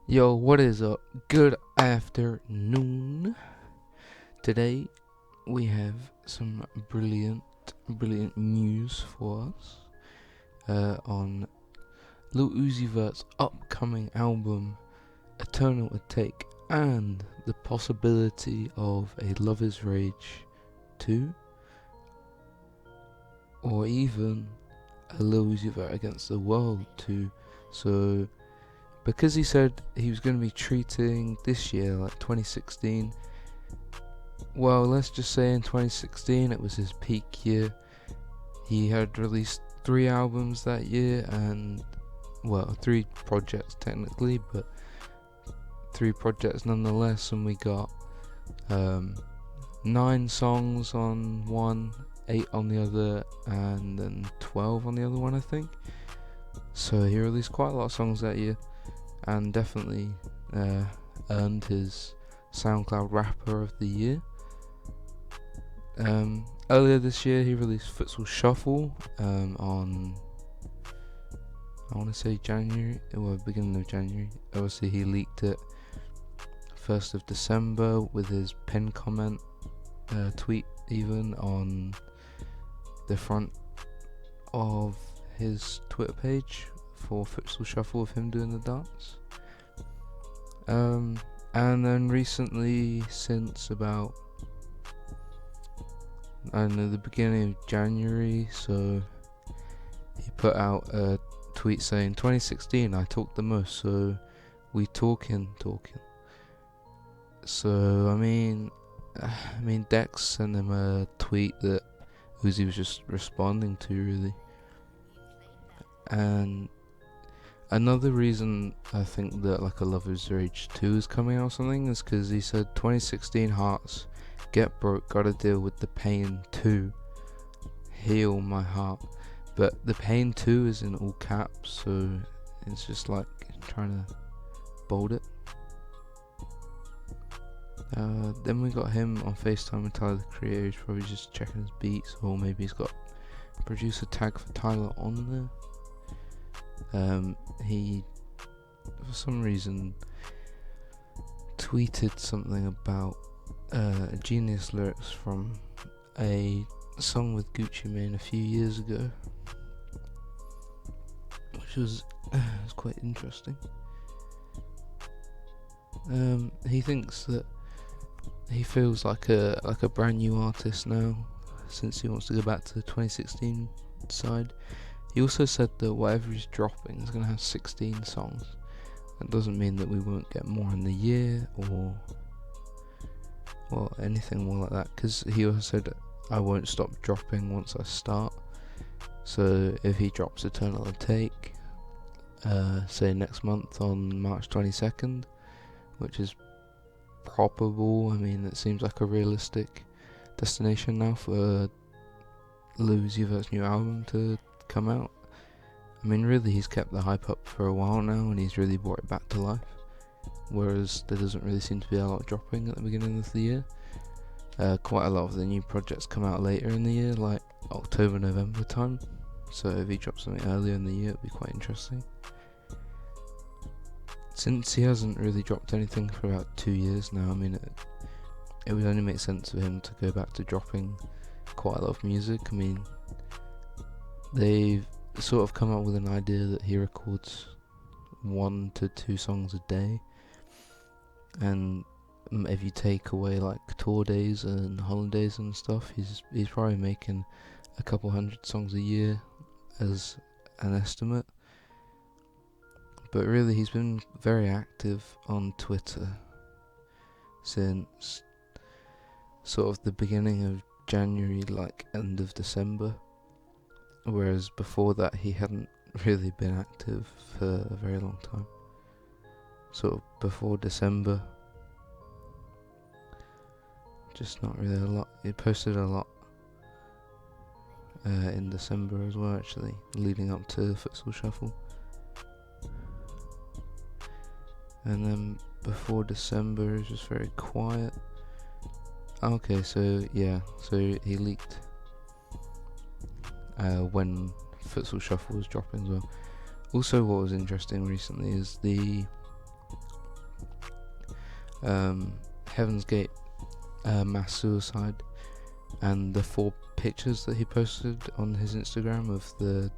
Yo, what is up? Good afternoon. Today we have some brilliant news for us on Lil Uzi Vert's upcoming album, Eternal Atake, and the possibility of a Love Is Rage 2, or even a Lil Uzi Vert Against the World 2. So, because he said he was going to be treating this year like 2016, well, let's just say in 2016 it was his peak year. He had released 3 albums that year, and, well, 3 projects technically, but 3 projects nonetheless, and we got 9 songs on one, 8 on the other, and then 12 on the other one, I think. So he released quite a lot of songs that year, and definitely earned his SoundCloud Rapper of the Year. Earlier this year he released Futsal Shuffle on, I want to say January, well, beginning of January. Obviously he leaked it 1st of December with his pin comment tweet even on the front of his Twitter page for Futsal Shuffle of him doing the dance. And then recently, since about, I don't know, the beginning of January, so he put out a tweet saying 2016 I talked the most, so we talking. So I mean Dex sent him a tweet that Uzi was just responding to, really. And another reason I think that like a Love Is Rage 2 is coming out or something is because he said 2016 hearts get broke, gotta deal with the pain too, heal my heart. But the pain 2 is in all caps, so it's just like trying to bold it. Then we got him on FaceTime with Tyler the Creator. He's probably just checking his beats, or maybe he's got a producer tag for Tyler on there. He, for some reason, tweeted something about Genius lyrics from a song with Gucci Mane a few years ago, which was quite interesting. He thinks that he feels like a brand new artist now, since he wants to go back to the 2016 side. He also said that whatever he's dropping is going to have 16 songs. That doesn't mean that we won't get more in the year, or, well, anything more like that, because he also said I won't stop dropping once I start. So if he drops Eternal Take, say next month on March 22nd, which is probable, I mean it seems like a realistic destination now for Lil Uzi Vert's new album to come out. I mean, really, he's kept the hype up for a while now, and he's really brought it back to life, whereas there doesn't really seem to be a lot dropping at the beginning of the year. Quite a lot of the new projects come out later in the year, like October, November time, so if he drops something earlier in the year, it'd be quite interesting. Since he hasn't really dropped anything for about 2 years now, I mean, it would only make sense for him to go back to dropping quite a lot of music. I mean, they've sort of come up with an idea that he records 1 to 2 songs a day, and if you take away like tour days and holidays and stuff, he's probably making a couple hundred songs a year as an estimate. But really, he's been very active on Twitter since sort of the beginning of January, like end of December, whereas before that he hadn't really been active for a very long time. Sort of before December, just not really a lot. He posted a lot in December as well, actually, leading up to Futsal Shuffle. And then before December, it was just very quiet. Okay, so he leaked when Futsal Shuffle was dropping as well. Also, what was interesting recently is the Heaven's Gate mass suicide, and the 4 pictures that he posted on his Instagram of the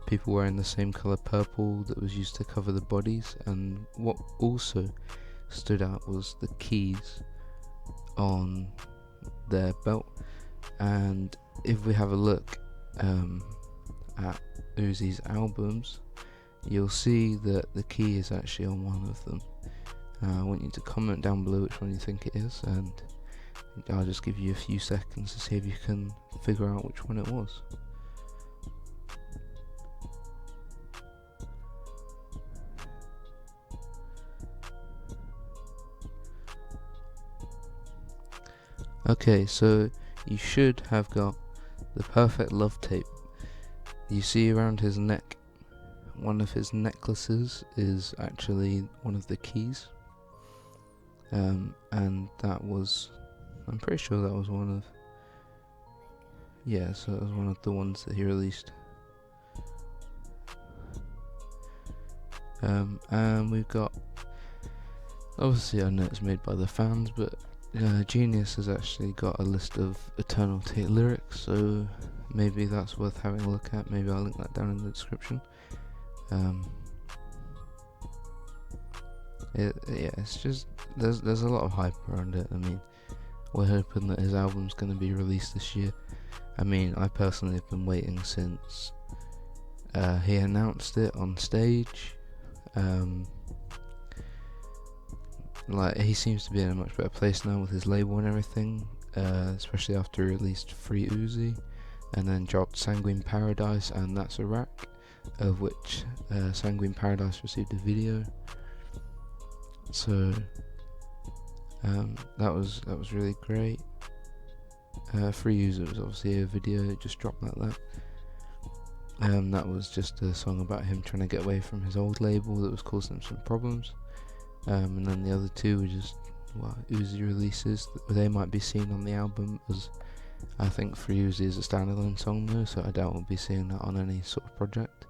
people wearing the same colour purple that was used to cover the bodies. And what also stood out was the keys on their belt. And if we have a look at Uzi's albums, you'll see that the key is actually on one of them. I want you to comment down below which one you think it is, and I'll just give you a few seconds to see if you can figure out which one it was. Okay, so you should have got the perfect love tape. You see around his neck, one of his necklaces is actually one of the keys. And that was, I'm pretty sure that was one of, yeah, so that was one of the ones that he released. And we've got, obviously I know it's made by the fans, but Genius has actually got a list of Eternal Take lyrics, so maybe that's worth having a look at. Maybe I'll link that down in the description. It's just, there's a lot of hype around it. I mean, we're hoping that his album's going to be released this year. I mean, I personally have been waiting since he announced it on stage. Like, he seems to be in a much better place now with his label and everything, especially after he released Free Uzi and then dropped Sanguine Paradise and That's a Rack, of which Sanguine Paradise received a video. So that was really great. Free Uzi was obviously a video, it just dropped like that. That was just a song about him trying to get away from his old label that was causing him some problems. And then the other 2 were just Uzi releases. They might be seen on the album, as I think Free Uzi is a standalone song though, so I doubt we'll be seeing that on any sort of project.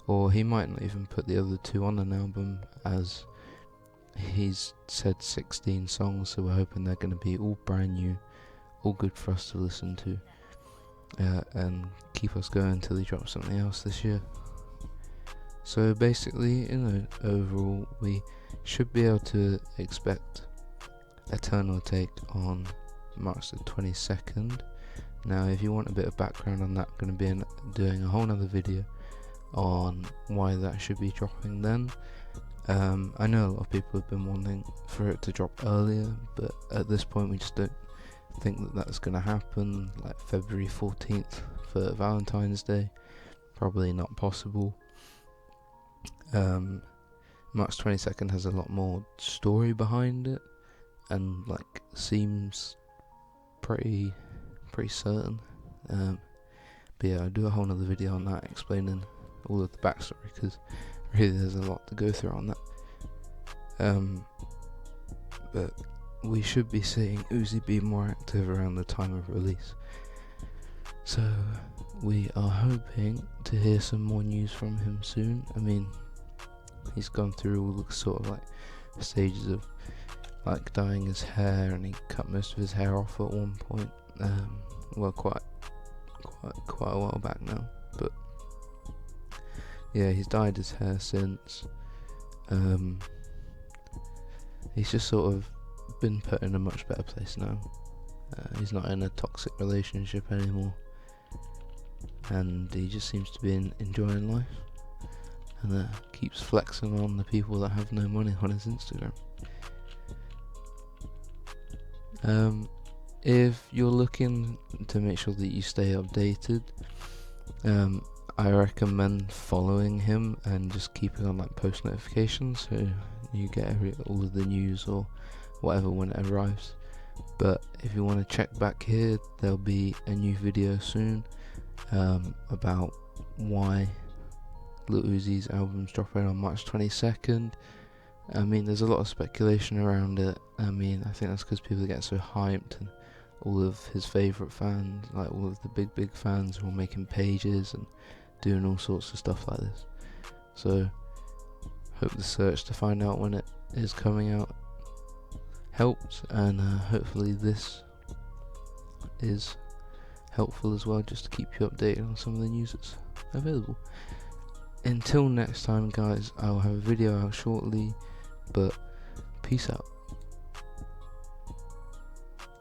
Or he might not even put the other 2 on an album, as he's said 16 songs, so we're hoping they're going to be all brand new, all good for us to listen to, and keep us going until he drops something else this year. So basically, overall, we should be able to expect Eternal Take on March the 22nd. Now, if you want a bit of background on that, I'm going to be doing a whole nother video on why that should be dropping then. I know a lot of people have been wanting for it to drop earlier, but at this point we just don't think that that's going to happen. Like February 14th for Valentine's Day, probably not possible. March 22nd has a lot more story behind it, and like seems pretty certain. But yeah, I'll do a whole nother video on that, explaining all of the backstory, because really there's a lot to go through on that. But we should be seeing Uzi be more active around the time of release, so we are hoping to hear some more news from him soon. I mean, he's gone through all the sort of like stages of like dyeing his hair, and he cut most of his hair off at one point. Well, quite a while back now, but yeah, he's dyed his hair since. He's just sort of been put in a much better place now. He's not in a toxic relationship anymore, and he just seems to be enjoying life, and keeps flexing on the people that have no money on his Instagram. If you're looking to make sure that you stay updated, I recommend following him and just keeping on like post notifications, so you get all of the news or whatever when it arrives. But if you want to check back here, there'll be a new video soon about why Lil Uzi's album's dropping on March 22nd. I mean, there's a lot of speculation around it. I mean, I think that's because people get so hyped, and all of his favourite fans, like all of the big fans, are all making pages and doing all sorts of stuff like this. So hope the search to find out when it is coming out. helped, and hopefully this is helpful as well, just to keep you updated on some of the news that's available. Until next time guys, I'll have a video out shortly, but peace out.